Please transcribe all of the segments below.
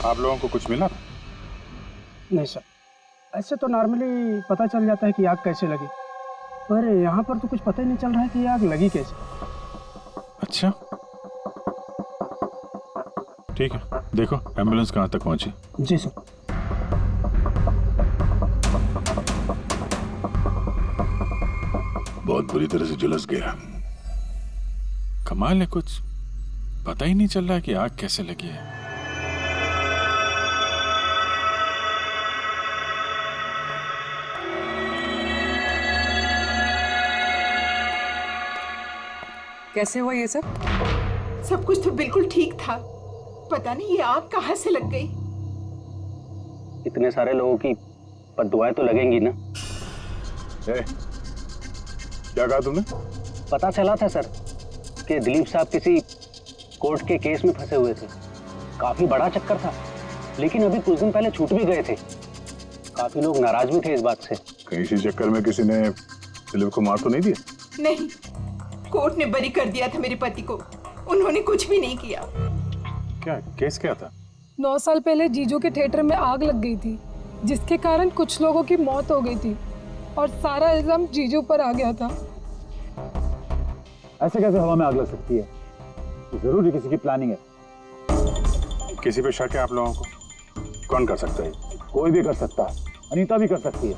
आप लोगों को कुछ मिला? नहीं सर, ऐसे तो नॉर्मली पता चल जाता है कि आग कैसे लगी, पर यहाँ पर तो कुछ पता ही नहीं चल रहा है कि आग लगी कैसे। अच्छा ठीक है, देखो एम्बुलेंस कहाँ तक पहुंची। जी सर। बहुत बुरी तरह से झुलस गया। कमाल है, कुछ पता ही नहीं चल रहा है कि आग कैसे लगी है। कैसे हुआ ये सब? सब कुछ तो बिल्कुल ठीक था, पता नहीं ये आग कहाँ से लग गई। इतने सारे लोगों की बददुआएं तो लगेंगी ना। क्या कहा तुमने? पता चला था सर कि दिलीप साहब किसी कोर्ट के केस में फंसे हुए थे। काफी बड़ा चक्कर था, लेकिन अभी कुछ दिन पहले छूट भी गए थे। काफी लोग नाराज भी थे इस बात से। कहीं इसी चक्कर में किसी ने दिलीप को मार तो नहीं दिया? नहीं, कोर्ट ने बरी कर दिया था मेरे पति को, उन्होंने कुछ भी नहीं किया। क्या केस क्या था? 9 साल पहले जीजू के थिएटर में आग लग गई थी, जिसके कारण कुछ लोगों की मौत हो गई थी और सारा इल्जाम जीजू पर आ गया था। ऐसे कैसे हवा में आग लग सकती है? जरूर किसी की प्लानिंग है। किसी पे शक है आप लोगों को? कौन कर सकता है? कोई भी कर सकता है, अनीता भी कर सकती है।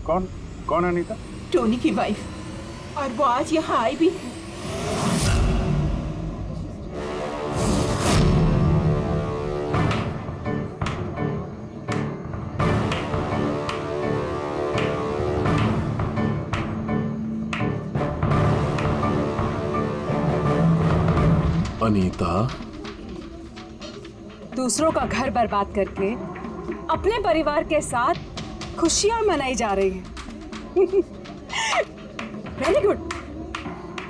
कौन कौन है अनीता? टोनी की वाइफ, और वो आज यहाँ आई भी थी। अनीता, दूसरों का घर बर्बाद करके अपने परिवार के साथ खुशियां मनाई जा रही है। वेरी गुड,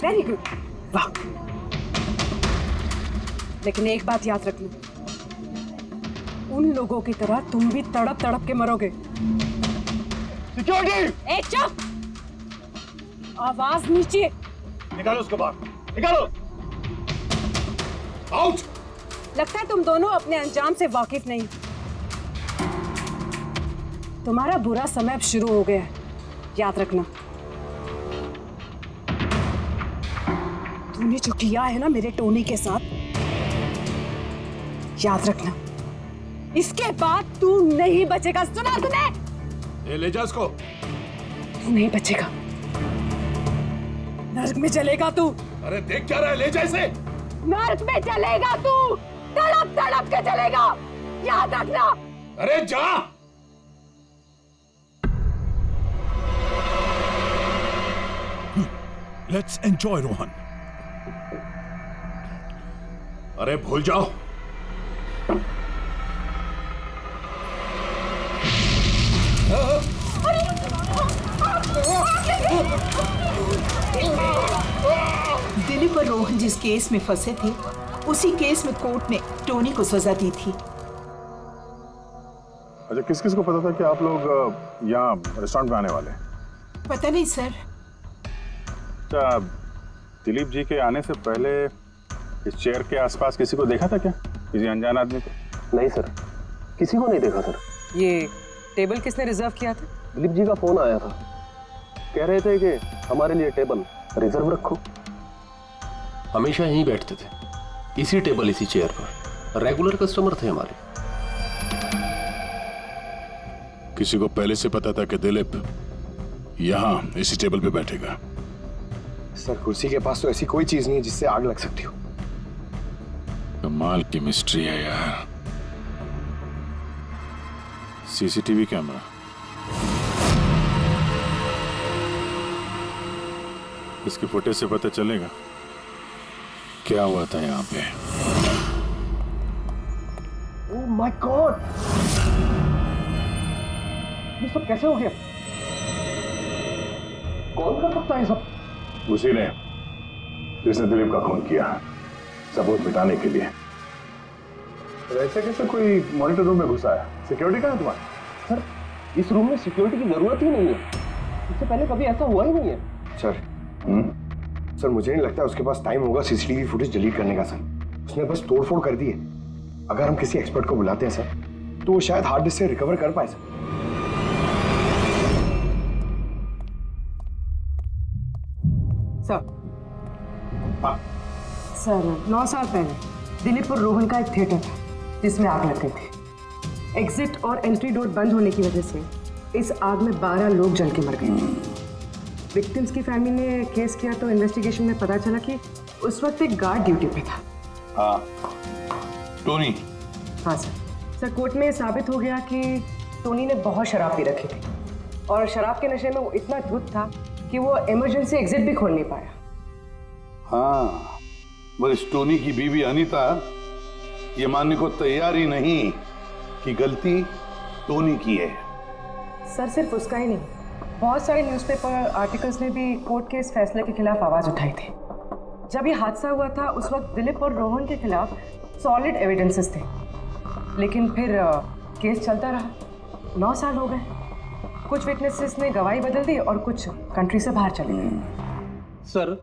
वेरी गुड, वाह। लेकिन एक बात याद रखना, उन लोगों की तरह तुम भी तड़प तड़प के मरोगे। सिक्योरिटी! ए चुप! आवाज नीचे। निकालो उसको बाहर, निकालो! आउट! लगता है तुम दोनों अपने अंजाम से वाकिफ नहीं। तुम्हारा बुरा समय अब शुरू हो गया है, याद रखना। तूने जो किया है ना मेरे टोनी के साथ, याद रखना, इसके बाद तू नहीं बचेगा। सुना तूने? ले जा इसको। तू नहीं बचेगा, नर्क में चलेगा तू। अरे देख क्या रहा है, ले जा इसे। नर्क में चलेगा तू, तड़प तड़प के चलेगा, याद रखना। अरे जा। Let's enjoy Rohan. अरे भूल जाओ। दिलीप और रोहन जिस केस में फंसे थे, उसी केस में कोर्ट ने टोनी को सजा दी थी। अच्छा, किस किस को पता था कि आप लोग यहाँ रेस्टोरेंट में आने वाले हैं? पता नहीं सर। अच्छा, दिलीप जी के आने से पहले इस चेयर के आसपास किसी को देखा था क्या? किसी अनजान आदमी को? नहीं सर, किसी को नहीं देखा सर। ये टेबल किसने रिजर्व किया था? दिलीप जी का फोन आया था, कह रहे थे कि हमारे लिए टेबल रिजर्व रखो। हमेशा यहीं बैठते थे, इसी टेबल इसी चेयर पर। रेगुलर कस्टमर थे हमारे। किसी को पहले से पता था कि दिलीप यहाँ इसी टेबल पे बैठेगा? सर, कुर्सी के पास तो ऐसी कोई चीज नहीं है जिससे आग लग सकती हो। कमाल की मिस्ट्री है यार। सीसीटीवी कैमरा, इसकी फुटेज से पता चलेगा क्या हुआ था यहाँ पे। ओह माय गॉड, ये सब कैसे हो गया? कौन कर सकता है ये सब? उसी ने जिसने दिलीप का खून किया, सबूत मिटाने के लिए। ऐसे कैसे कोई मॉनिटर रूम में घुसा है? सिक्योरिटी कहाँ है तुम्हारी? सर, इस रूम में सिक्योरिटी की जरूरत ही नहीं है, इससे पहले कभी ऐसा हुआ ही नहीं है। सर, सर मुझे नहीं लगता उसके पास टाइम होगा सीसीटीवी फुटेज डिलीट करने का। सर, उसने बस तोड़फोड़ कर दी है। अगर हम किसी एक्सपर्ट को बुलाते हैं सर, तो वो शायद हार्ड डिस्क से रिकवर कर पाए सर। सर 9 साल पहले दिलीप और रोहन का एक थिएटर था जिसमें आग लग गई थी। एग्जिट और एंट्री डोर बंद होने की वजह से इस आग में 12 लोग जल के मर गए थे। विक्टिम्स की फैमिली ने केस किया तो इन्वेस्टिगेशन में पता चला कि उस वक्त एक गार्ड ड्यूटी पे था। हाँ, टोनी। हाँ सर कोर्ट में साबित हो गया कि टोनी ने बहुत शराब पी रखी थी और शराब के नशे में वो इतना धुत था कि वो इमरजेंसी एग्जिट भी खोल नहीं पाया। हाँ, बस टोनी की बीवी अनीता ये मानने को तैयार ही नहीं कि गलती टोनी की है। सर सिर्फ उसका ही नहीं, बहुत सारे न्यूज़पेपर आर्टिकल्स ने भी कोर्ट के इस फैसले के खिलाफ आवाज उठाई थी। जब ये हादसा हुआ था उस वक्त दिलीप और रोहन के खिलाफ सॉलिड एविडेंसेस थे, लेकिन फिर केस चलता रहा। 9 साल हो गए। कुछ विटनेसेस ने गवाही बदल दी और कुछ कंट्री से बाहर चले गए। सर,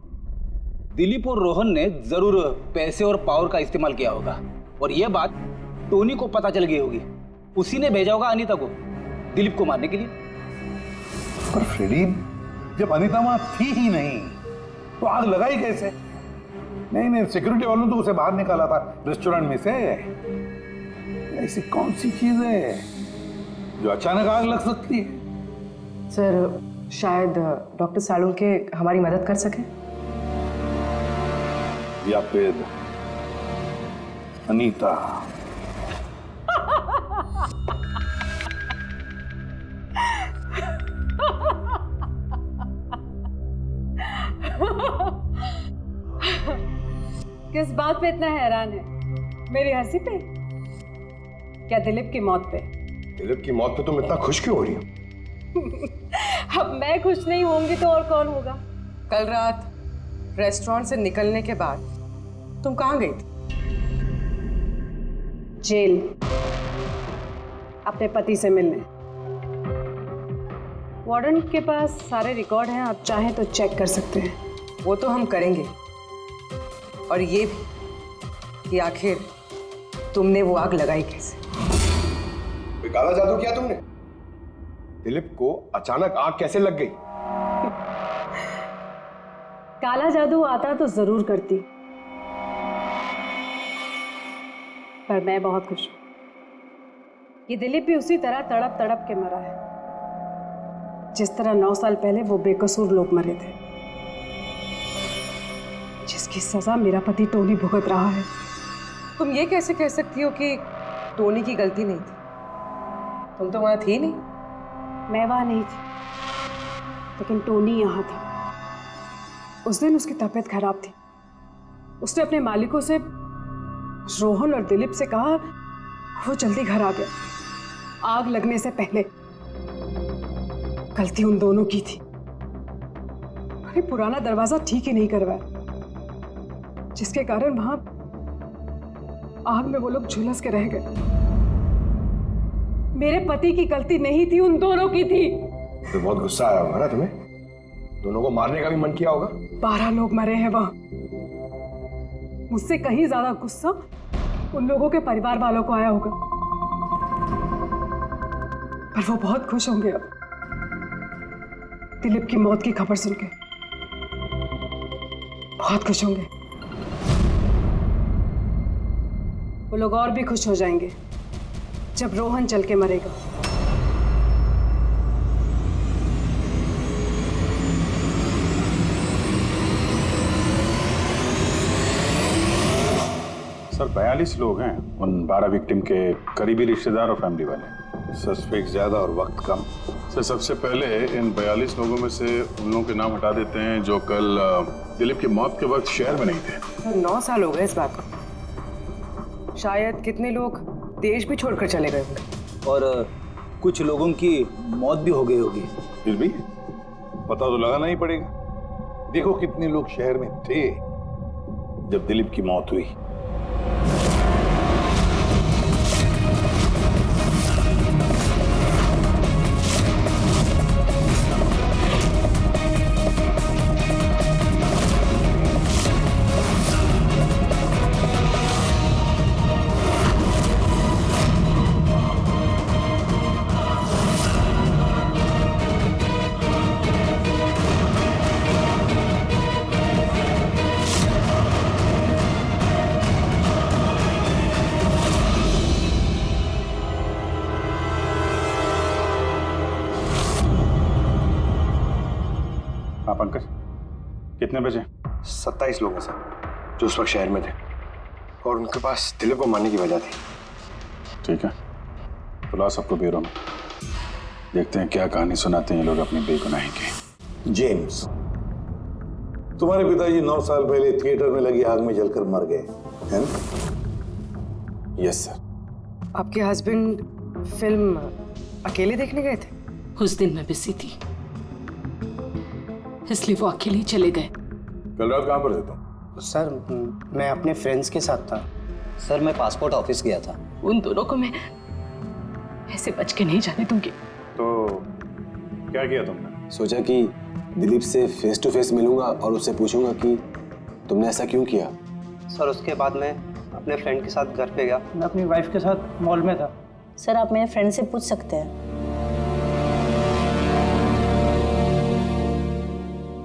दिलीप और रोहन ने जरूर पैसे और पावर का इस्तेमाल किया होगा और यह बात टोनी को पता चल गई होगी। उसी ने भेजा होगा अनीता को दिलीप को मारने के लिए। पर फ्रेडी, जब अनीता वहां थी ही नहीं तो आग लगाई कैसे? नहीं, सिक्योरिटी वालों ने तो उसे बाहर निकाला था रेस्टोरेंट में से। ऐसी कौन सी चीज है जो अचानक आग लग सकती है? सर शायद डॉक्टर सालुंके हमारी मदद कर सके, या फिर अनीता। किस बात पे इतना हैरान है? मेरी हंसी पे? क्या दिलीप की मौत पे? दिलीप की मौत पे तुम इतना खुश क्यों हो रही हो? अब मैं खुश नहीं होंगी तो और कौन होगा? कल रात रेस्टोरेंट से निकलने के बाद तुम कहाँ गई थी? जेल, अपने पति से मिलने। वार्डन के पास सारे रिकॉर्ड हैं, आप चाहें तो चेक कर सकते हैं। वो तो हम करेंगे, और ये भी कि आखिर तुमने वो आग लगाई कैसे? कोई काला जादू किया तुमने? दिलीप को अचानक आग कैसे लग गई? काला जादू आता तो जरूर करती, पर मैं बहुत खुश हूं। ये दिलीप भी उसी तरह तड़प तड़प के मरा है जिस तरह 9 साल पहले वो बेकसूर लोग मरे थे, जिसकी सजा मेरा पति टोनी भुगत रहा है। तुम ये कैसे कह सकती हो कि टोनी की गलती नहीं थी? तुम तो वहां थी नहीं। मैं वहां नहीं थी, लेकिन टोनी यहाँ था। उस दिन उसकी तबीयत खराब थी। उसने अपने मालिकों से, रोहन और दिलीप से कहा वो जल्दी घर आ गया आग लगने से पहले। गलती उन दोनों की थी। अरे पुराना दरवाजा ठीक ही नहीं करवाया, जिसके कारण वहां आग में वो लोग झुलस के रह गए। मेरे पति की गलती नहीं थी, उन दोनों की थी। तो बहुत गुस्सा आया होगा ना तुम्हें? दोनों को मारने का भी मन किया होगा। 12 लोग मरे हैं वहां। मुझसे कहीं ज्यादा गुस्सा उन लोगों के परिवार वालों को आया होगा, पर वो बहुत खुश होंगे अब दिलीप की मौत की खबर सुन के। बहुत खुश होंगे। वो लोग और भी खुश हो जाएंगे जब रोहन चल के मरेगा। सर 42 लोग हैं, उन 12 विक्टिम के करीबी रिश्तेदार और फैमिली वाले। सस्पेक्ट ज्यादा और वक्त कम। सर सबसे पहले इन 42 लोगों में से उन लोगों के नाम हटा देते हैं जो कल दिलीप की मौत के वक्त शहर में नहीं थे। तो 9 साल हो गए इस बात को। शायद कितने लोग देश भी छोड़कर चले गए होंगे और कुछ लोगों की मौत भी हो गई होगी। फिर भी पता तो लगाना ही पड़ेगा। देखो कितने लोग शहर में थे जब दिलीप की मौत हुई। पंकज, कितने बजे? 27 लोग हैं सर जो उस वक्त शहर में थे और उनके पास दिलीप को मारने की वजह थी। ठीक है, बुलाओ सबको ब्यूरो में, देखते हैं क्या कहानी सुनाते हैं ये लोग अपनी बेगुनाही की। जेम्स, तुम्हारे पिताजी 9 साल पहले थिएटर में लगी आग में जलकर मर गए, है ना? Yes sir. आपके हस्बैंड फिल्म अकेले देखने गए थे? उस दिन मैं बिजी थी, इसलिए वो अकेले ही चले गए। कल रात कहाँ पर थे तुम? सर मैं अपने फ्रेंड्स के साथ था। सर मैं पासपोर्ट ऑफिस गया था। उन दोनों को मैं ऐसे बच के नहीं जाने दूंगी। तो क्या किया तुमने? सोचा कि दिलीप से फेस टू फेस मिलूंगा और उससे पूछूंगा कि तुमने ऐसा क्यों किया। सर उसके बाद मैं अपने फ्रेंड के साथ घर पे गया। मैं अपनी वाइफ के साथ मॉल में था। सर आप मेरे फ्रेंड से पूछ सकते हैं।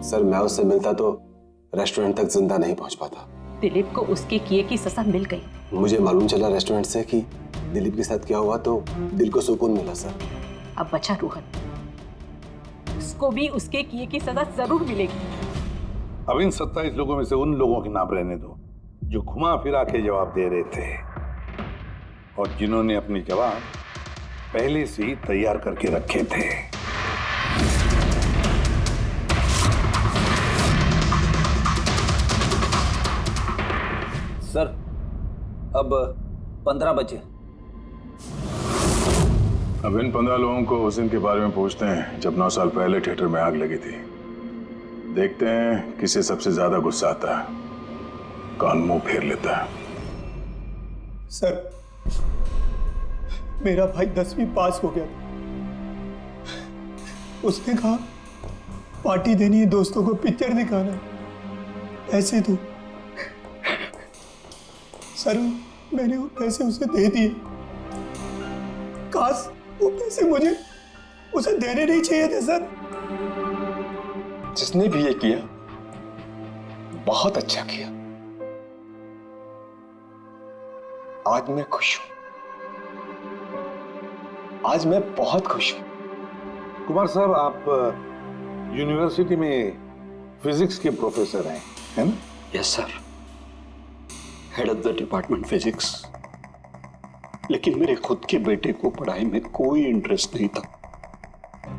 सर मैं उससे मिलता तो रेस्टोरेंट तक जिंदा नहीं पहुंच पाता। दिलीप को उसके किए की सजा मिल गई। मुझे मालूम चला रेस्टोरेंट से कि दिलीप के साथ क्या हुआ तो दिल को सुकून मिला सर। अब बचा रोहन, उसको भी उसके किए की सजा जरूर मिलेगी। अब इन 27 लोगों में से उन लोगों के नाम रहने दो जो घुमा फिरा के जवाब दे रहे थे और जिन्होंने अपने जवाब पहले से ही तैयार करके रखे थे। सर अब 15 बजे। अब इन 15 लोगों को उस दिन के बारे में पूछते हैं जब 9 साल पहले थिएटर में आग लगी थी। देखते हैं किसे सबसे ज्यादा गुस्सा आता है, कौन मुंह फेर लेता है। सर मेरा भाई 10वीं पास हो गया। उसने कहा पार्टी देनी है, दोस्तों को पिक्चर दिखाना, पैसे दो। सर मैंने वो पैसे उसे दे दिए। काश वो पैसे मुझे उसे देने नहीं चाहिए थे सर। जिसने भी ये किया बहुत अच्छा किया। आज मैं खुश हूं, आज मैं बहुत खुश हूं। कुमार साहब, आप यूनिवर्सिटी में फिजिक्स के प्रोफेसर हैं, है ना? Yes sir, head of the department physics. लेकिन मेरे खुद के बेटे को पढ़ाई में कोई इंटरेस्ट नहीं था।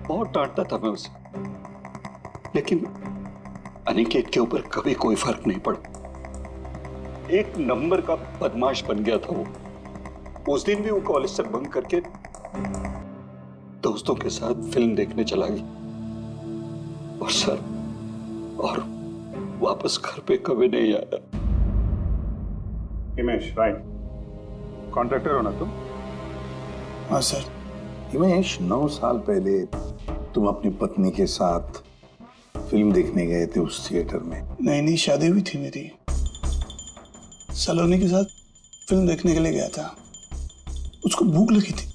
बहुत डांटता था मैं उसे, लेकिन अनिकेत के ऊपर कभी कोई फर्क नहीं पड़ा। एक नंबर का बदमाश बन गया था वो। उस दिन भी वो कॉलेज से बंक करके दोस्तों के साथ फिल्म देखने चला गया और सर और वापस घर पे कभी नहीं आया। हिमेश, राइट, कॉन्ट्रैक्टर हो ना तुम? हाँ सर। हिमेश, 9 साल पहले तुम अपनी पत्नी के साथ फिल्म देखने गए थे उस थिएटर में। नई नई शादी हुई थी मेरी। सलोनी के साथ फिल्म देखने के लिए गया था। उसको भूख लगी थी।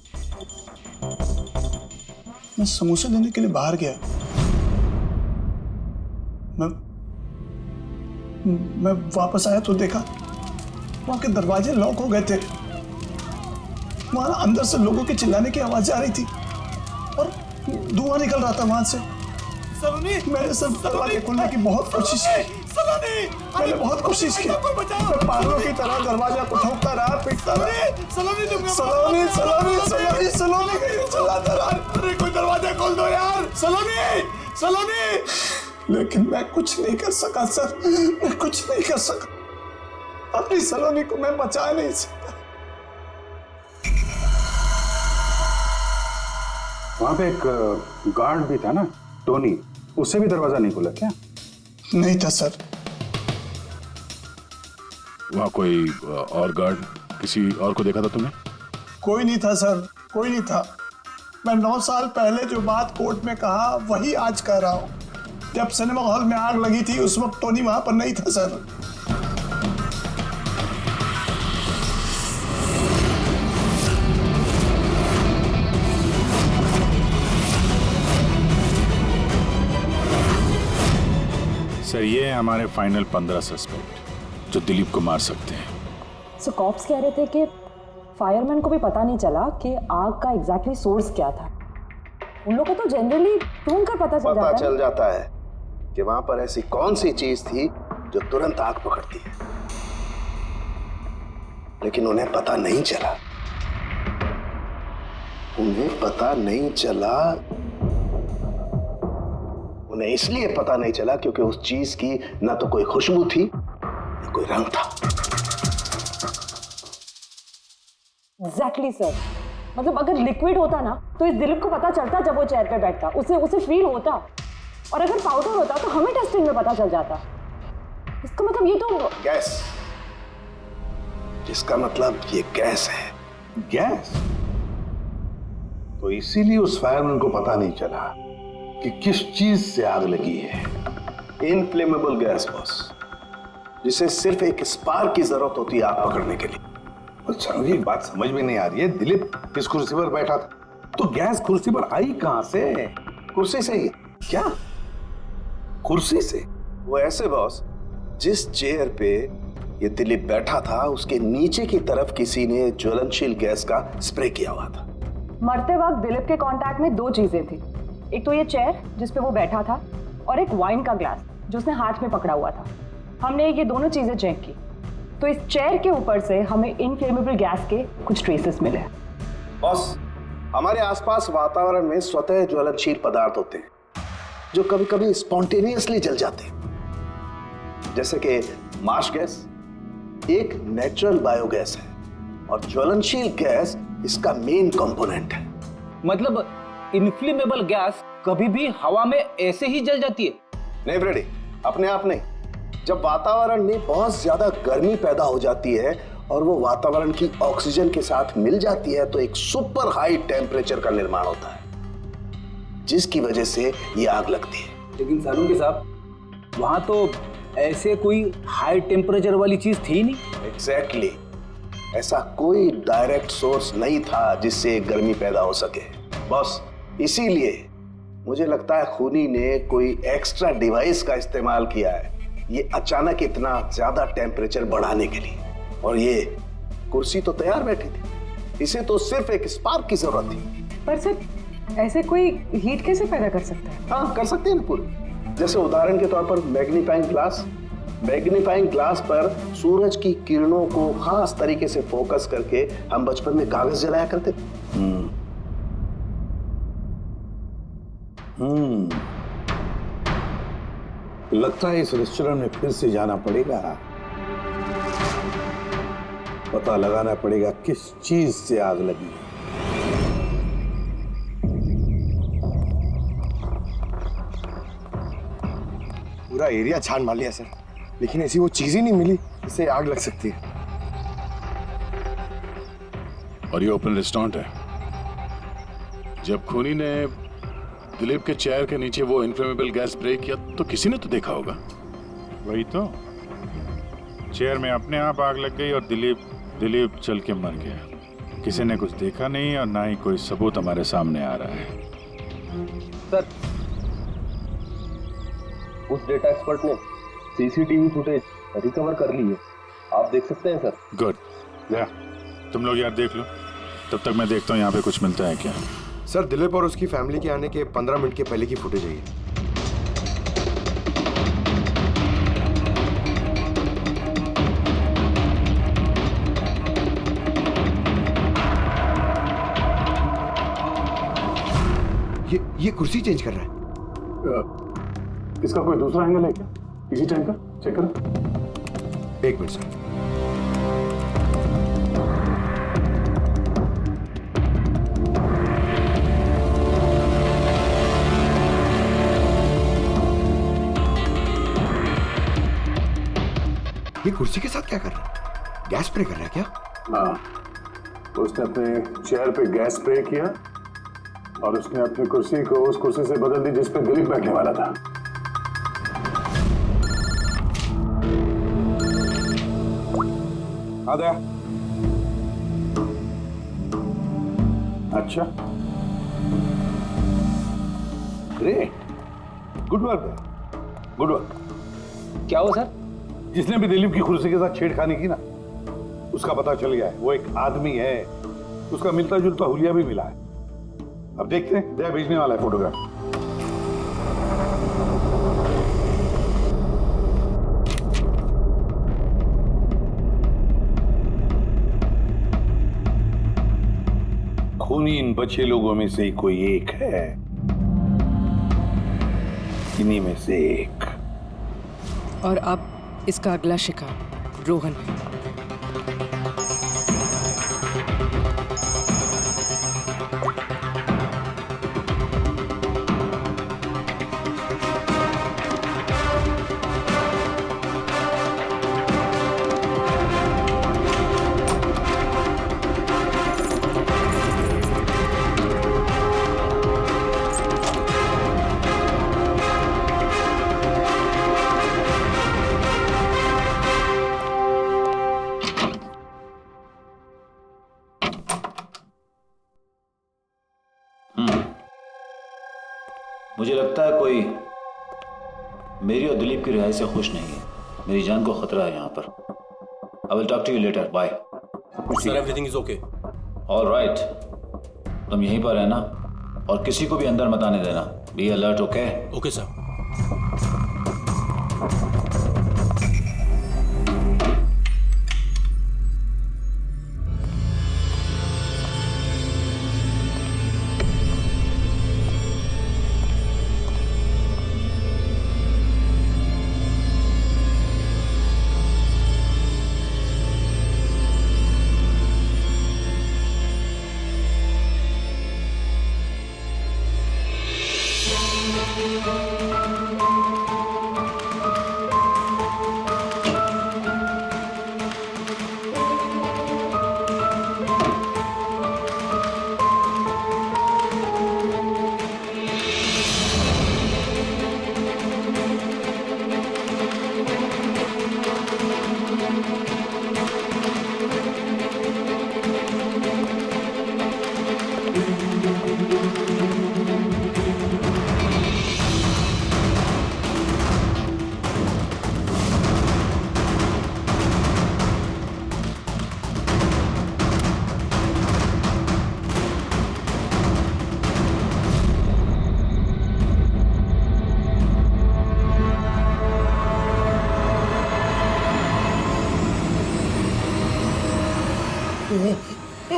मैं समोसा लेने के लिए बाहर गया। मैं वापस आया तो देखा वहां के दरवाजे लॉक हो गए थे। वहां अंदर से लोगों के चिल्लाने की आवाजें आ रही थी और धुआं निकल रहा था वहां से। सलोनी, मैंने सब दरवाजे खोलने की बहुत कोशिश की। सलोनी, मैंने बहुत कोशिश की। मैं पागलों की तरह दरवाजा को ठोकता रहा, पीटता रहा। सलोनी, सलोनी, सलोनी, सलोनी, सलोनी चिल्लाता रहा। अरे कोई दरवाजा खोल दो यार। सलोनी, सलोनी। लेकिन मैं कुछ नहीं कर सका सर, मैं कुछ नहीं कर सका। अपनी सलोनी को मैं बचा नहीं सकता। वहां पे एक गार्ड भी था ना, टोनी, उससे भी दरवाजा नहीं खुला क्या? नहीं था सर। वहां कोई और गार्ड, किसी और को देखा था तुमने? कोई नहीं था सर, कोई नहीं था। मैं 9 साल पहले जो बात कोर्ट में कहा वही आज कह रहा हूं। जब सिनेमा हॉल में आग लगी थी उस वक्त टोनी वहां पर नहीं था सर। सर ये है हमारे फाइनल 15 सस्पेक्ट जो दिलीप को मार सकते हैं। सो कॉप्स कह रहे थे कि फायरमैन को भी पता नहीं चला कि आग का एग्जैक्टली सोर्स क्या था। उन लोगों को तो जनरली ढूंढ कर पता चल जाता है। कि वहां पर ऐसी कौन सी चीज थी जो तुरंत आग पकड़ती है, लेकिन उन्हें पता नहीं चला। उन्हें पता नहीं चला। उन्हें इसलिए पता नहीं चला क्योंकि उस चीज की ना तो कोई खुशबू थी ना कोई रंग था। Exactly sir. मतलब अगर लिक्विड होता ना तो इस दिलीप को पता चलता जब वो चेयर पे बैठता, उसे फील होता। और अगर पाउडर होता तो हमें टेस्टिंग में पता चल जाता। इसका मतलब ये तो गैस, जिसका मतलब ये गैस है। गैस? तो इसीलिए उस फायरमैन को पता नहीं चला कि किस चीज से आग लगी है। इनफ्लेमेबल गैस बॉस, जिसे सिर्फ एक स्पार्क की जरूरत होती है आग पकड़ने के लिए। अच्छा, मुझे एक बात समझ में नहीं आ रही है। दिलीप किस कुर्सी पर बैठा था, तो गैस कुर्सी पर आई कहां से? कुर्सी से ही। क्या? कुर्सी से? वो ऐसे बॉस, जिस चेयर पे ये दिलीप बैठा था उसके नीचे की तरफ किसी ने ज्वलनशील गैस का स्प्रे किया हुआ था। मरते वक्त दिलीप के कांटेक्ट में दो चीजें थी। एक तो ये चेयर जिस पे वो बैठा था और एक वाइन का ग्लास जो उसने हाथ में पकड़ा हुआ था। हमने ये दोनों चीजें चेक की तो इस चेयर के ऊपर से हमें इनफ्लेमेबल गैस के कुछ ट्रेसेस मिले। बॉस, हमारे आसपास वातावरण में स्वतः ज्वलनशील पदार्थ होते हैं जो कभी कभी स्पॉन्टेनियसली जल जाते हैं, जैसे कि मार्श गैस एक नेचुरल बायोगैस है और ज्वलनशील गैस इसका मेन कंपोनेंट है। मतलब इनफ्लेमेबल गैस कभी भी हवा में ऐसे ही जल जाती है? नहीं ब्रेडी, अपने आप नहीं। जब वातावरण में बहुत ज्यादा गर्मी पैदा हो जाती है और वो वातावरण की ऑक्सीजन के साथ मिल जाती है तो एक सुपर हाई टेम्परेचर का निर्माण होता है, जिसकी वजह से ये आग लगती है। लेकिन सालून साहब, वहां तो ऐसे कोई हाई टेम्परेचर वाली चीज थी नहीं। एग्जैक्टली, ऐसा कोई डायरेक्ट सोर्स नहीं था जिससे गर्मी पैदा हो सके बॉस। इसीलिए मुझे लगता है खूनी ने कोई एक्स्ट्रा डिवाइस का इस्तेमाल किया है ये अचानक इतना ज्यादा टेम्परेचर बढ़ाने के लिए। और ये कुर्सी तो तैयार बैठी थी, इसे तो सिर्फ एक स्पार्क की जरूरत थी। पर सर ऐसे कोई हीट कैसे पैदा कर सकता है? हाँ, कर सकते हैं ना पूरी। जैसे उदाहरण के तौर पर मैग्नीफाइंग ग्लास पर सूरज की किरणों को खास तरीके से फोकस करके हम बचपन में कागज जलाया करते थे। लगता है इस रेस्टोरेंट में फिर से जाना पड़ेगा। पता लगाना पड़ेगा किस चीज से आग लगी। पूरा एरिया छान मार लिया सर, लेकिन ऐसी वो चीज ही नहीं मिली जिससे आग लग सकती है। और ये ओपन रेस्टोरेंट है। जब खूनी ने दिलीप के चेयर के नीचे वो इनफ्लेमेबल गैस स्प्रे किया तो किसी ने तो देखा होगा। वही तो, चेयर में अपने आप आग लग गई और दिलीप चल के मर गया। किसी ने कुछ देखा नहीं और ना ही कोई सबूत हमारे सामने आ रहा है। सर, उस डेटा एक्सपर्ट ने सीसीटीवी फुटेज रिकवर कर ली है, आप देख सकते हैं सर। गुड, या तुम लोग यार देख लो, तब तक मैं देखता हूँ यहाँ पे कुछ मिलता है क्या। सर, दिलीप और उसकी फैमिली के आने के 15 मिनट के पहले की फुटेज है ये। ये कुर्सी चेंज कर रहा है। इसका कोई दूसरा एंगल है क्या? इसी टाइम का चेक करो। एक मिनट सर। ये कुर्सी के साथ क्या कर रहा है? गैस स्प्रे कर रहा है क्या? हाँ, तो उसने अपने चेयर पे गैस स्प्रे किया और उसने अपनी कुर्सी को उस कुर्सी से बदल दी जिस पे दिलीप बैठने वाला था। आ गया। अच्छा, great, good work, good work. क्या हुआ सर? जिसने भी दिलीप की कुर्सी के साथ छेड़खानी की ना, उसका पता चल गया है। वो एक आदमी है, उसका मिलता जुलता हुलिया भी मिला है। अब देखते हैं, दया भेजने वाला है फोटोग्राफ। खूनी इन बचे लोगों में से ही कोई एक है, इन्हीं में से एक। और अब इसका अगला शिकार रोहन है। मुझे लगता है कोई मेरी और दिलीप की रिहाई से खुश नहीं है। मेरी जान को खतरा है यहाँ पर। I will talk to you later, bye. Sir everything is okay. All right, तुम यहीं पर रहना और किसी को भी अंदर मत आने देना। Be alert, okay? Okay sir.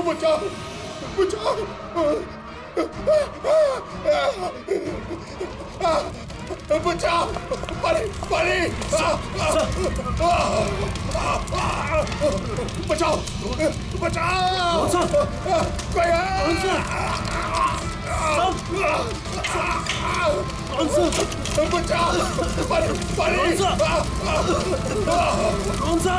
बचाओ बचाओ बचाओ, परे परे बचाओ बचाओ, बचाओ, परे परे कौन सा?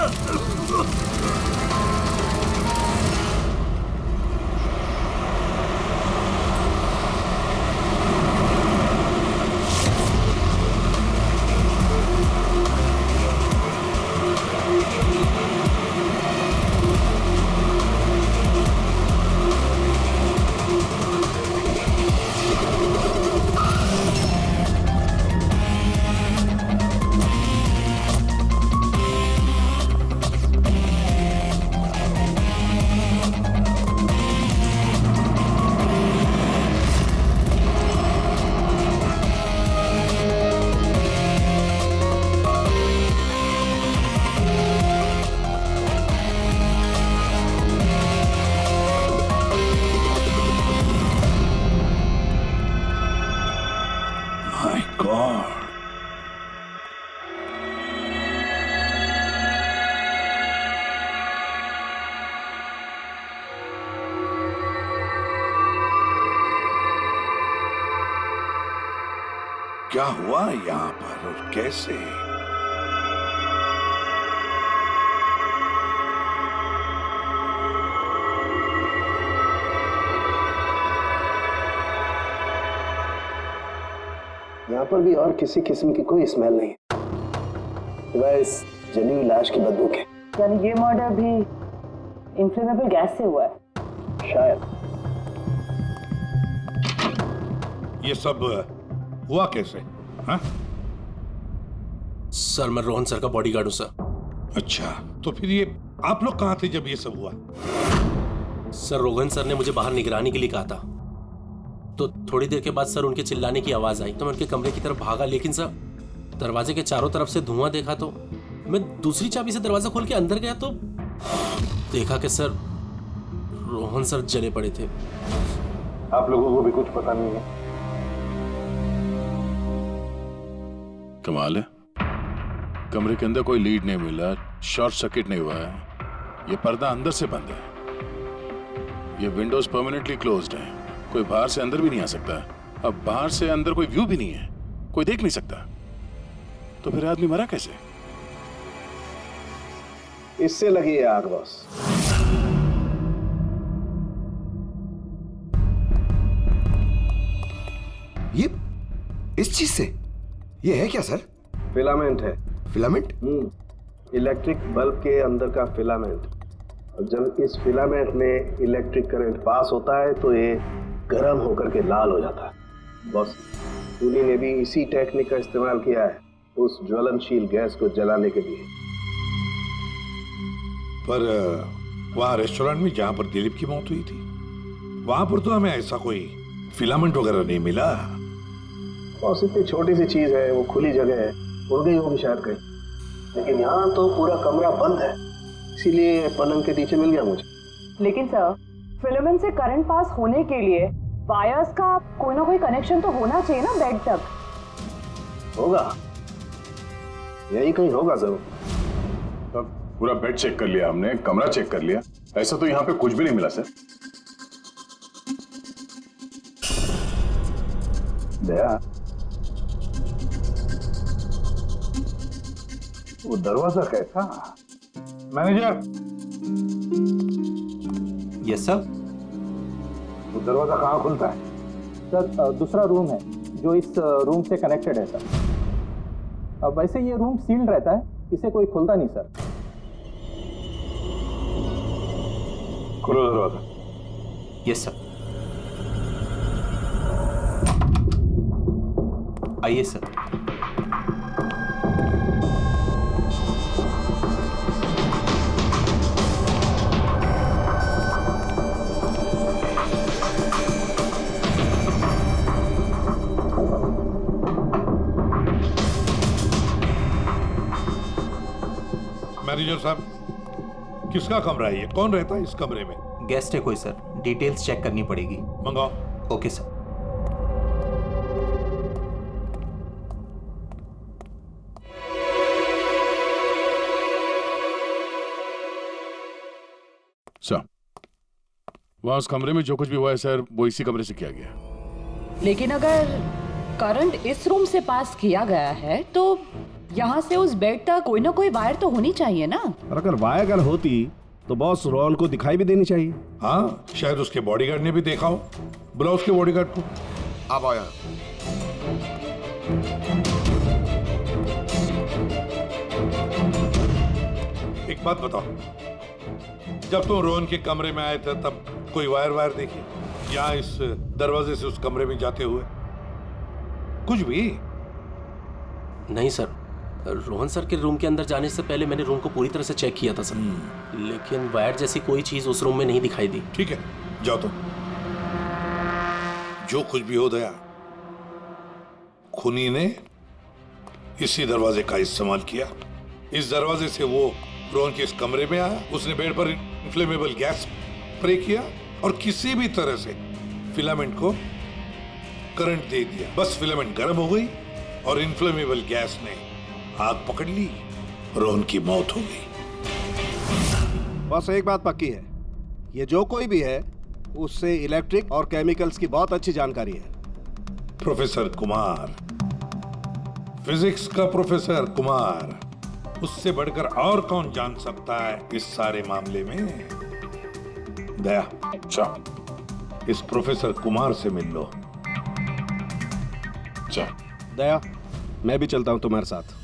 क्या हुआ यहाँ पर और कैसे? यहाँ पर भी और किसी किस्म की कोई स्मेल नहीं, सिवाय इस जली हुई लाश की बदबू के। यानी ये मर्डर भी इन्फ्लेमेबल गैस से हुआ है? शायद। ये सब हुआ कैसे? हाँ? सर मैं रोहन सर का बॉडीगार्ड हूं सर। अच्छा, तो फिर ये आप लोग कहाँ थे जब ये सब हुआ? सर रोहन सर ने मुझे बाहर निगरानी के लिए कहा था, तो थोड़ी देर के बाद सर उनके चिल्लाने की आवाज आई तो मैं उनके कमरे की तरफ भागा, लेकिन सर दरवाजे के चारों तरफ से धुआं देखा तो मैं दूसरी चाबी से दरवाजा खोल के अंदर गया तो देखा कि सर रोहन सर जले पड़े थे। आप लोगों को भी कुछ पता नहीं है? कमाल है, कमरे के अंदर कोई लीड नहीं मिला, शॉर्ट सर्किट नहीं हुआ है, ये पर्दा अंदर से बंद है, ये विंडोज परमानेंटली क्लोज्ड है, कोई बाहर से अंदर भी नहीं आ सकता। अब बाहर से अंदर कोई व्यू भी नहीं है, कोई देख नहीं सकता, तो फिर आदमी मरा कैसे? इससे लगी है आग बॉस। ये इस चीज से ये है क्या सर? फिलामेंट है। फिलामेंट? इलेक्ट्रिक बल्ब के अंदर का फिलामेंट। और जब इस फिलामेंट में इलेक्ट्रिक करंट पास होता है तो ये गर्म होकर के लाल हो जाता है। बॉस, खूनी ने भी इसी टेक्निक का इस्तेमाल किया है उस ज्वलनशील गैस को जलाने के लिए। पर वहां रेस्टोरेंट में जहां पर दिलीप की मौत हुई थी, वहां पर तो हमें ऐसा कोई फिलामेंट वगैरह नहीं मिला। बॉस, इतनी छोटी सी चीज है, वो खुली जगह है, उड़ गई होगी शायद कहीं, लेकिन यहाँ तो पूरा कमरा बंद है, इसीलिए पलंग के नीचे मिल गया मुझे। लेकिन सर, फिलामेंट से करंट पास होने के लिए वायर्स का कोई ना कोई कनेक्शन तो होना चाहिए ना बेड तक। होगा, यही कहीं होगा जरूर। तब पूरा बेड चेक कर लिया हमने, कमरा चेक कर लिया, ऐसा तो यहाँ पे कुछ भी नहीं मिला सर। दया, वो दरवाजा कैसा? मैनेजर। Yes sir. वो दरवाजा कहाँ खुलता है? सर दूसरा रूम है जो इस रूम से कनेक्टेड है सर। अब वैसे ये रूम सील्ड रहता है, इसे कोई खुलता नहीं सर। खोलो दरवाजा। Yes sir. आइए सर। मैनेजर साहब, किसका कमरा है ये? कौन रहता है इस कमरे में? गेस्ट है कोई सर, डिटेल्स चेक करनी पड़ेगी। मंगाओ। Okay sir. सर, वहां उस कमरे में जो कुछ भी हुआ है सर, वो इसी कमरे से किया गया। लेकिन अगर करंट इस रूम से पास किया गया है तो यहाँ से उस बेड तक कोई ना कोई वायर तो होनी चाहिए ना। और अगर वायर अगर होती तो बॉस रोहन को दिखाई भी देनी चाहिए। हाँ, शायद उसके बॉडीगार्ड ने भी देखा हो। बुलाओ उसके बॉडीगार्ड को। आप आया। एक बात बताओ, जब तुम रोहन के कमरे में आए थे तब कोई वायर देखी या इस दरवाजे से उस कमरे में जाते हुए कुछ भी? नहीं सर, रोहन सर के रूम के अंदर जाने से पहले मैंने रूम को पूरी तरह से चेक किया था सर, लेकिन वायर जैसी कोई चीज उस रूम में नहीं दिखाई दी। ठीक है, जाओ तो। जो कुछ भी हो दया, खूनी ने इसी दरवाजे का इस्तेमाल किया। इस दरवाजे से वो रोहन के इस कमरे में आया, उसने बेड पर इन्फ्लेमेबल गैस स्प्रे किया और किसी भी तरह से फिलामेंट को करंट दे दिया। बस फिलामेंट गर्म हो गई और इन्फ्लेमेबल गैस ने आग पकड़ ली, रोहन की मौत हो गई। बस एक बात पक्की है, ये जो कोई भी है उससे इलेक्ट्रिक और केमिकल्स की बहुत अच्छी जानकारी है। प्रोफेसर कुमार, फिजिक्स का प्रोफेसर कुमार, उससे बढ़कर और कौन जान सकता है इस सारे मामले में? दया, अच्छा इस प्रोफेसर कुमार से मिल लो। अच्छा दया, मैं भी चलता हूं तुम्हारे साथ।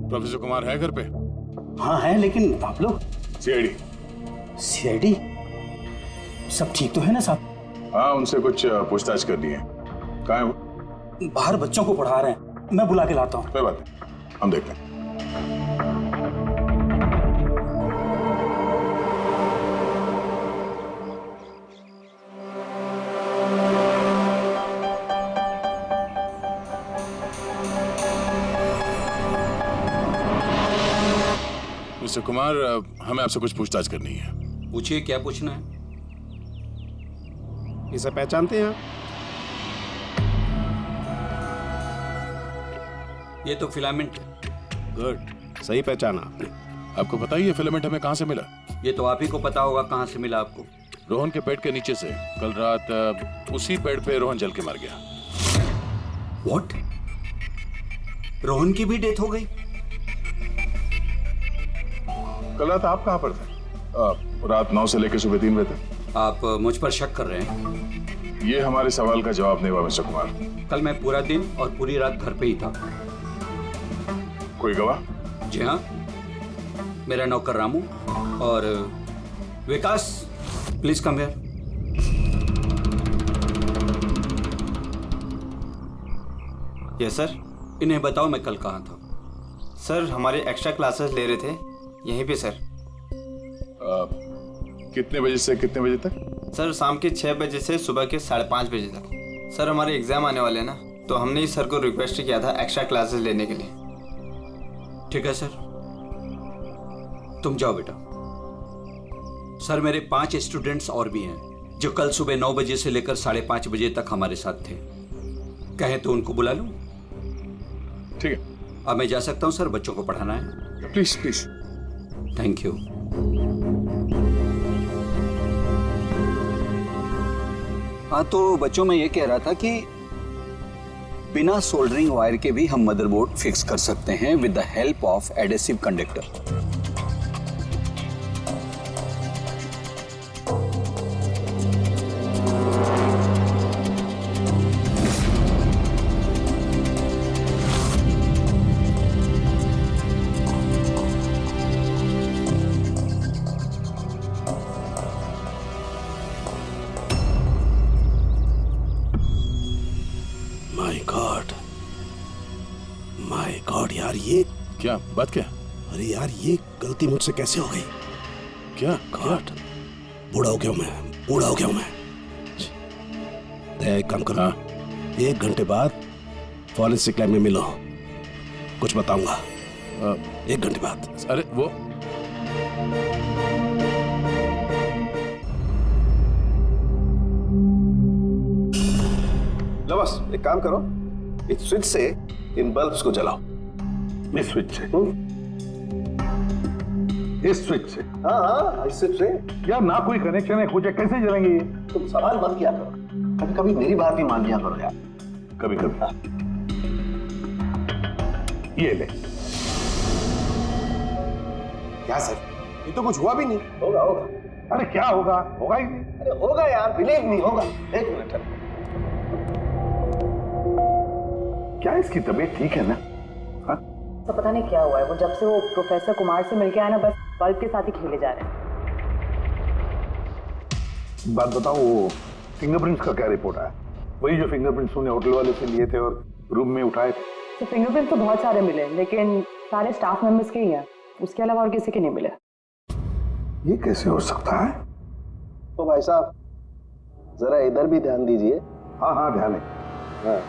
प्रोफेसर कुमार है घर पे? हाँ है, लेकिन आप लोग? सीआईडी। सीआईडी? सब ठीक तो है ना साहब? हाँ, उनसे कुछ पूछताछ करनी है। कहाँ है वो? बाहर बच्चों को पढ़ा रहे हैं, मैं बुला के लाता हूँ। कोई बात नहीं, हम देखते हैं। मिस्टर कुमार, हमें आपसे कुछ पूछताछ करनी है। पूछिए, क्या पूछना है? इसे पहचानते हैं? ये तो फिलामेंट है। गुड, सही पहचाना आपने। आपको पता ही है फिलामेंट हमें कहाँ से मिला? ये तो आप ही को पता होगा कहाँ से मिला आपको। रोहन के पेट के नीचे से। कल रात उसी पेड़ पे रोहन जल के मर गया। व्हाट? रोहन की भी डेथ हो गई? कल रात आप कहाँ पर थे? रात 9 से लेकर सुबह 3 बजे तक। आप मुझ पर शक कर रहे हैं? ये हमारे सवाल का जवाब नहीं हुआ मिस्टर कुमार। कल मैं पूरा दिन और पूरी रात घर पे ही था। कोई गवाह? जी हाँ, मेरा नौकर रामू और Vikas. Please come here. Yes sir. इन्हें बताओ मैं कल कहाँ था। सर हमारे एक्स्ट्रा क्लासेस ले रहे थे यहीं पे सर। कितने बजे से कितने बजे तक? सर शाम के 6 बजे से सुबह के 5:30 बजे तक। सर हमारे एग्जाम आने वाले हैं ना, तो हमने इस सर को रिक्वेस्ट किया था एक्स्ट्रा क्लासेस लेने के लिए। ठीक है सर, तुम जाओ बेटा। सर मेरे 5 स्टूडेंट्स और भी हैं जो कल सुबह 9 बजे से लेकर 5:30 बजे तक हमारे साथ थे। कहें तो उनको बुला लूं? ठीक है। अब मैं जा सकता हूं सर, बच्चों को पढ़ाना है। Please please. Thank you. हाँ तो बच्चों में ये कह रहा था कि बिना सोल्डरिंग वायर के भी हम मदरबोर्ड फिक्स कर सकते हैं with the help of adhesive conductor. My God यार, ये क्या बात? क्या? अरे यार, ये गलती मुझसे कैसे हो गई? क्या? गॉड, बूढ़ा हो गया हूं मैं, बूढ़ा हो गया हूं मैं। एक काम करो, 1 घंटे बाद फॉरेंसिक लैब में मिलो, कुछ बताऊंगा। 1 घंटे बाद। अरे वो लो बस एक काम करो, इस स्विच से इन बल्ब्स को जलाओ। इस स्विच से? इस स्विच से? हाँ, इस स्विच से। यार ना कोई कनेक्शन है, कुछ है, कैसे जलेंगे ये? तुम सवाल मत किया करो, कभी कभी मेरी बात भी मान लिया करो यार। कभी कभी। ये ले। क्या सर, ये तो कुछ हुआ भी नहीं। होगा होगा। अरे क्या होगा? होगा ही नहीं। अरे होगा यार, बिलीव नहीं होगा। 1 मिनट। क्या इसकी तबीयत ठीक है ना? हाँ? तो पता नहीं क्या हुआ है, वो जब से वो प्रोफेसर कुमार से मिलके आया ना, बस बल्ब के साथ ही खेले जा रहे हैं। बात बताओ, वो फिंगरप्रिंट्स का क्या रिपोर्ट आया? वही जो फिंगरप्रिंट्स तुमने होटल वाले से लिए थे और रूम में उठाए थे। तो फिंगरप्रिंट तो बहुत सारे मिले, लेकिन सारे स्टाफ मेंबर्स के ही हैं, उसके अलावा और किसी के नहीं मिले। ये कैसे हो सकता है? तो भाई साहब जरा इधर भी ध्यान दीजिए। हाँ हाँ, ध्यान है। हाँ।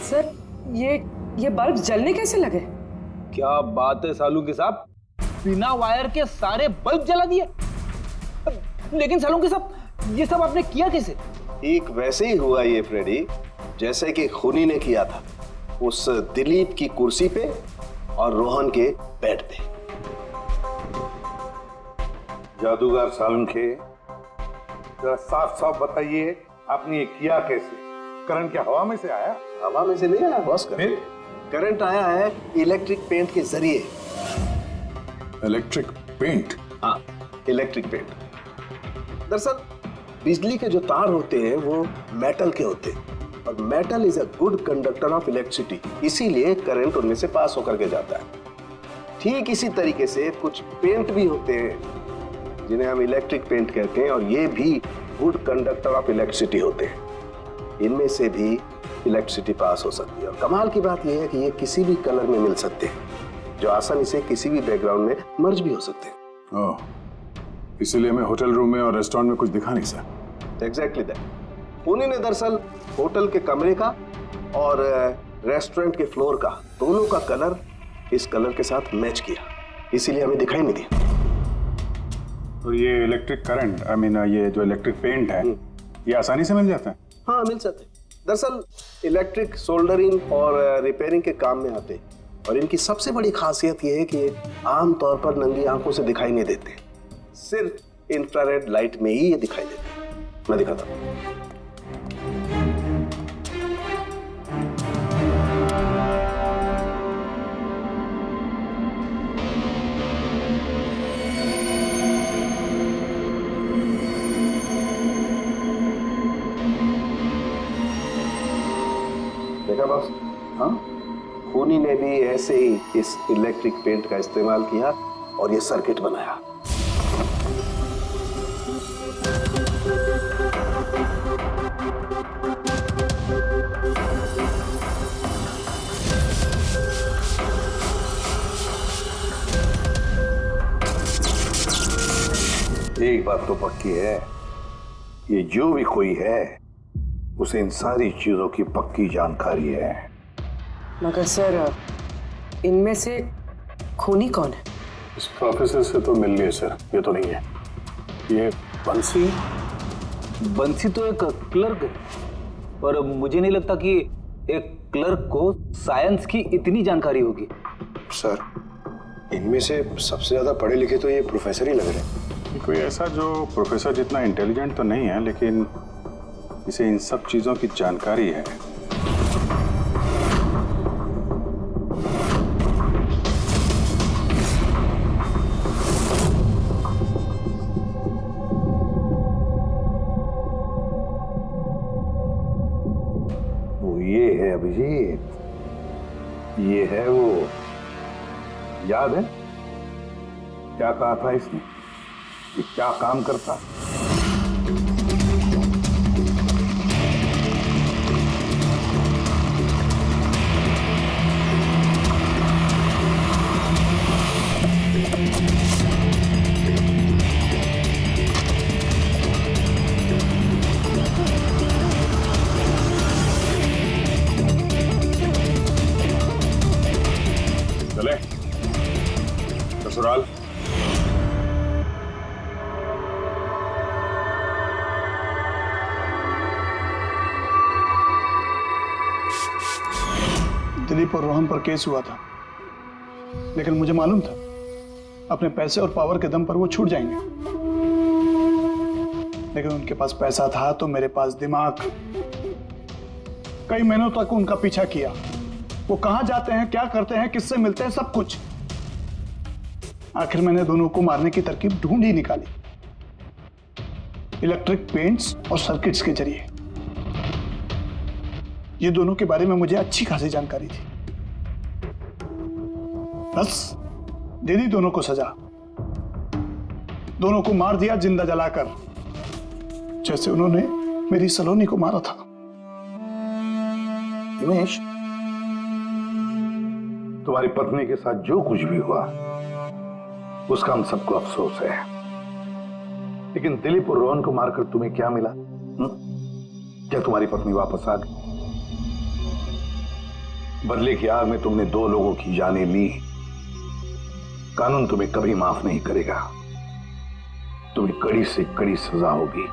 सर ये बल्ब जलने कैसे लगे? क्या बात है सालूके साहब, बिना वायर के सारे बल्ब जला दिए। लेकिन सालूके साहब, ये सब आपने किया कैसे? ठीक वैसे ही हुआ ये फ्रेडी, जैसे कि खूनी ने किया था उस दिलीप की कुर्सी पे और रोहन के बेड पे। जादूगर सालुंखे, जरा साफ साफ बताइए, आपने ये किया कैसे? करंट क्या हवा में से आया? हवा में से नहीं आया बॉस, करंट आया है इलेक्ट्रिक पेंट के जरिए। Electric paint? हाँ, इलेक्ट्रिक पेंट। दरअसल बिजली के जो तार होते हैं वो मेटल के होते हैं, और metal is a good conductor of electricity, इसीलिए करंट उनमें से पास होकर के जाता है। ठीक इसी तरीके से कुछ पेंट भी होते हैं जिन्हें हम इलेक्ट्रिक पेंट कहते हैं, और ये भी गुड कंडक्टर ऑफ इलेक्ट्रिसिटी होते हैं। इनमें से भी इलेक्ट्रिसिटी पास हो सकती है, और कमाल की बात यह है कि ये किसी भी कलर में मिल सकते हैं, जो आसानी से किसी भी बैकग्राउंड में मर्ज भी हो सकते हैं। ओह, इसीलिए हमें होटल रूम में और रेस्टोरेंट में कुछ दिखा नहीं सर। Exactly that. खूनी ने दरअसल होटल के कमरे का और रेस्टोरेंट के फ्लोर का दोनों का कलर इस कलर के साथ मैच किया, इसीलिए हमें दिखाई नहीं दिया। तो ये इलेक्ट्रिक करंट, आई मीन ये जो इलेक्ट्रिक पेंट है, ये आसानी से मिल जाता है? हाँ, मिल जाते हैं। दरअसल इलेक्ट्रिक सोल्डरिंग और रिपेयरिंग के काम में आते हैं, और इनकी सबसे बड़ी खासियत ये है कि ये आमतौर पर नंगी आंखों से दिखाई नहीं देते, सिर्फ इंफ्रारेड लाइट में ही ये दिखाई देते हैं। मैं दिखाता हूँ। देखा बॉस? हाँ, खूनी ने भी ऐसे ही इस इलेक्ट्रिक पेंट का इस्तेमाल किया और ये सर्किट बनाया। एक बात तो पक्की है, ये जो भी कोई है उसे इन सारी चीजों की पक्की जानकारी है। मगर सर, इनमें से खूनी कौन है? इस प्रोफेसर से तो मिल लिए सर, ये तो नहीं है। ये बंसी? बंसी तो एक क्लर्क है, पर मुझे नहीं लगता कि एक क्लर्क को साइंस की इतनी जानकारी होगी। सर, इनमें से सबसे ज्यादा पढ़े लिखे तो ये प्रोफेसर ही लग रहे हैं। कोई ऐसा जो प्रोफेसर जितना इंटेलिजेंट तो नहीं है, लेकिन इसे इन सब चीजों की जानकारी है। वो ये है अभिजीत, ये है वो। याद है क्या कहा था इसने, ये क्या काम करता? चले ससुराल। दिलीप और रोहन पर केस हुआ था, लेकिन मुझे मालूम था अपने पैसे और पावर के दम पर वो छूट जाएंगे। लेकिन उनके पास पैसा था तो मेरे पास दिमाग। कई महीनों तक उनका पीछा किया, वो कहां जाते हैं, क्या करते हैं, किससे मिलते हैं, सब कुछ। आखिर मैंने दोनों को मारने की तरकीब ढूंढ ही निकाली, इलेक्ट्रिक पेंट्स और सर्किट्स के जरिए। ये दोनों के बारे में मुझे अच्छी खासी जानकारी थी। बस दे दी दोनों को सजा, दोनों को मार दिया जिंदा जलाकर, जैसे उन्होंने मेरी सलोनी को मारा था। हिमेश, तुम्हारी पत्नी के साथ जो कुछ भी हुआ उसका हम सबको अफसोस है, लेकिन दिलीप और रोहन को मारकर तुम्हें क्या मिला? क्या तुम्हारी पत्नी वापस आ गई? बदले की आग में तुमने 2 लोगों की जानें ली। कानून तुम्हें कभी माफ नहीं करेगा, तुम्हें कड़ी से कड़ी सजा होगी।